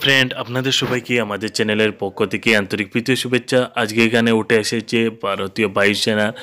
Friend, আপনাদের সবাইকে আমাদের চ্যানেলের পক্ষ থেকে আন্তরিক প্রীতি শুভেচ্ছা। আজকে এখানে উঠে এসেছে ভারতীয় বায়ুসেনার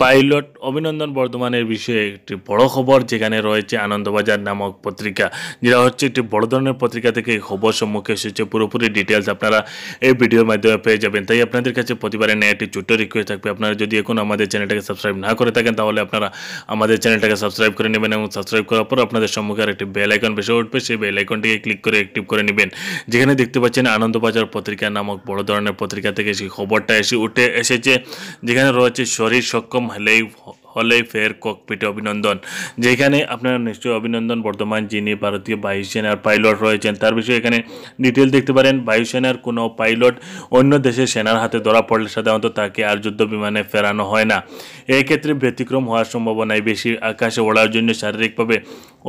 পাইলট অভিনন্দন বর্ধমানের বিষয়ে একটি বড় খবর, যেখানে রয়েছে আনন্দবাজার নামক পত্রিকা, যেটা হচ্ছে একটি বড় ধরনের পত্রিকা থেকে এই খবর সম্মুখে এসেছে। পুরোপুরি ডিটেলস আপনারা এই ভিডিওর মাধ্যমে পেয়ে যাবেন। তাই আপনাদের কাছে প্রতিবারের ন্যায় একটি ছোট্ট রিকোয়েস্ট থাকবে, আপনারা যদি এখন আমাদের চ্যানেলটাকে সাবস্ক্রাইব না করে থাকেন তাহলে আপনারা আমাদের চ্যানেলটাকে সাবস্ক্রাইব করে নেবেন, এবং সাবস্ক্রাইব করার পর আপনাদের সম্মুখে আর একটি বেল আইকন ভেসে উঠবে, সেই বেল আইকনটিকে ক্লিক করে অ্যাক্টিভ করে নেবেন। যেখানে দেখতে পাচ্ছেন আনন্দবাজার পত্রিকা নামক বড় ধরনের পত্রিকা থেকে সেই খবরটা উঠে এসেছে, যেখানে রয়েছে শরীর সক্ষম হলেই ফের ককপিটে অভিনন্দন। যেখানে আপনারা নিশ্চয়ই অভিনন্দন বর্ধমান যিনি ভারতীয় বায়ুসেনার পাইলট রয়েছেন তার বিষয়ে এখানে ডিটেল দেখতে পারেন। বায়ুসেনার কোনো পাইলট অন্য দেশের সেনার হাতে ধরা পড়লে সাধারণত তাকে আর যুদ্ধ বিমানে ফেরানো হয় না। এক্ষেত্রে ব্যতিক্রম হওয়ার সম্ভাবনাই বেশি। আকাশে ওড়ার জন্য শারীরিকভাবে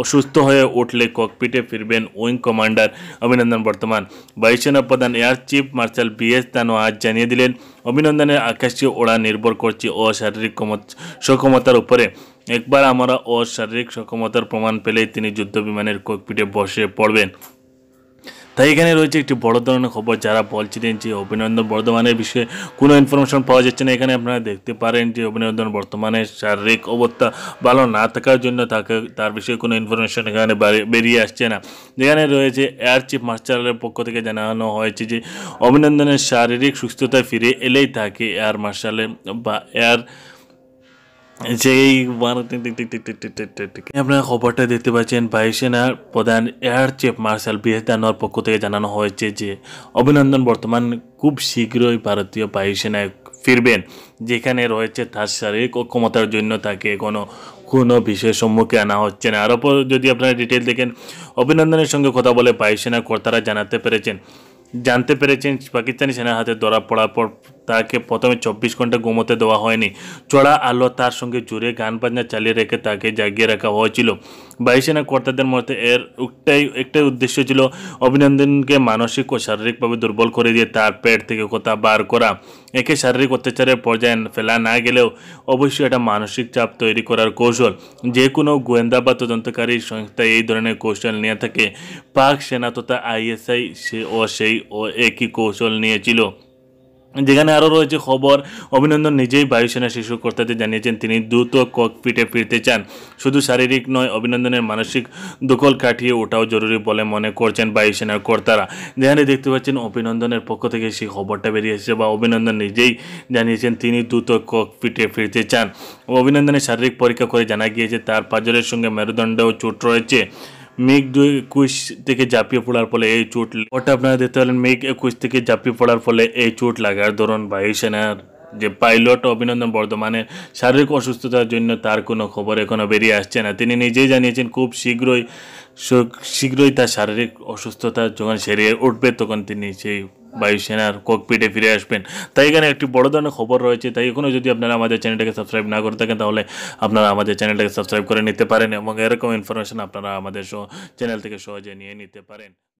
অসুস্থ হয়ে উঠলে ককপিটে ফিরবেন উইং কমান্ডার অভিনন্দন বর্তমান। বায়ুসেনা প্রধান air chief marshal BS Dhanoa আজ জানিয়ে দিলেন, অভিনন্দনের আকাশে ওড়া নির্ভর করছে অশারীরিক সক্ষমতার উপরে। একবার আমরা অশারীরিক সক্ষমতার প্রমাণ পেলেই তিনি যুদ্ধ বিমানের ককপিটে বসে পড়বেন। তাই এখানে রয়েছে একটি বড় ধরনের খবর। যারা বলছিলেন যে অভিনন্দন বর্ধমানের বিষয়ে কোনো ইনফরমেশন পাওয়া যাচ্ছে না, এখানে আপনারা দেখতে পারেন যে অভিনন্দন বর্তমানের শারীরিক অবস্থা ভালো না থাকার জন্য তার বিষয়ে কোনো ইনফরমেশন এখানে বেরিয়ে আসছে না। যেখানে রয়েছে এয়ার চিফ মার্শালের পক্ষ থেকে জানানো হয়েছে যে অভিনন্দনের শারীরিক সুস্থতায় ফিরে এলেই তাকে এয়ার মার্শালে বা এয়ার যেই আপনারা খবরটা দেখতে পাচ্ছেন, বায়ুসেনার প্রধান এয়ার চিফ মার্শাল BS ধানোয়ার পক্ষ থেকে জানানো হয়েছে যে অভিনন্দন বর্তমান খুব শীঘ্রই ভারতীয় বায়ুসেনায় ফিরবেন, যেখানে রয়েছে তার শারীরিক অক্ষমতার জন্য তাকে কোনো বিষয়ের সম্মুখে আনা হচ্ছে না। আর ওপর যদি আপনারা ডিটেল দেখেন, অভিনন্দনের সঙ্গে কথা বলে বায়ুসেনার কর্তারা জানতে পেরেছেন পাকিস্তানি সেনার হাতে ধরা পড়ার পর তাকে প্রথমে 24 ঘন্টা ঘুমোতে দেওয়া হয়নি। চড়া আলো তার সঙ্গে জুড়ে গান বাজনা চালিয়ে রেখে তাকে জাগিয়ে রাখা হয়েছিল। বায়ুসেনা কর্তাদের মধ্যে এর একটাই উদ্দেশ্য ছিল অভিনন্দনকে মানসিক ও শারীরিকভাবে দুর্বল করে দিয়ে তার পেট থেকে কথা বার করা। একে শারীরিক অত্যাচারের পর্যায়ে ফেলা না গেলেও অবশ্যই এটা মানসিক চাপ তৈরি করার কৌশল। যে কোনো গোয়েন্দা বা তদন্তকারী সংস্থা এই ধরনের কৌশল নিয়ে থাকে। পাক সেনা তথা ISI সেই একই কৌশল নিয়েছিল। যেখানে আরও রয়েছে খবর, অভিনন্দন নিজেই বায়ুসেনা শীর্ষ কর্তাদের জানিয়েছেন তিনি দ্রুত ককপিটে ফিরতে চান। শুধু শারীরিক নয়, অভিনন্দনের মানসিক দখল কাটিয়ে ওঠাও জরুরি বলে মনে করছেন বায়ুসেনার কর্তারা। যেখানে দেখতে পাচ্ছেন অভিনন্দনের পক্ষ থেকে সেই খবরটা বেরিয়ে এসেছে, বা অভিনন্দন নিজেই জানিয়েছেন তিনি দ্রুত ককপিটে ফিরতে চান। ও অভিনন্দনের শারীরিক পরীক্ষা করে জানা গিয়েছে তার পাঁজরের সঙ্গে মেরুদণ্ডেও চোট রয়েছে। MiG-21 থেকে ঝাঁপিয়ে পড়ার ফলে এই চোট, ওটা আপনারা দেখতে পেলেন, MiG-21 থেকে ঝাঁপিয়ে পড়ার ফলে এই চোট লাগার দরুন বায়ুসেনার যে পাইলট অভিনন্দন বর্ধমানের শারীরিক অসুস্থতার জন্য তার কোনো খবর এখনও বেরিয়ে আসছে না। তিনি নিজেই জানিয়েছেন খুব শীঘ্রই তার শারীরিক অসুস্থতা যখন সেরে উঠবে তখন তিনি সেই বায়ুসেনার ককপিটে ফিরে আসবেন। তাই এখানে একটি বড় ধরনের খবর রয়েছে। তাই এখনও যদি আপনারা আমাদের চ্যানেলটাকে সাবস্ক্রাইব না করে থাকেন তাহলে আপনারা আমাদের চ্যানেলটাকে সাবস্ক্রাইব করে নিতে পারেন, এবং এরকম ইনফরমেশন আপনারা আমাদের চ্যানেল থেকে সহজে নিয়ে নিতে পারেন।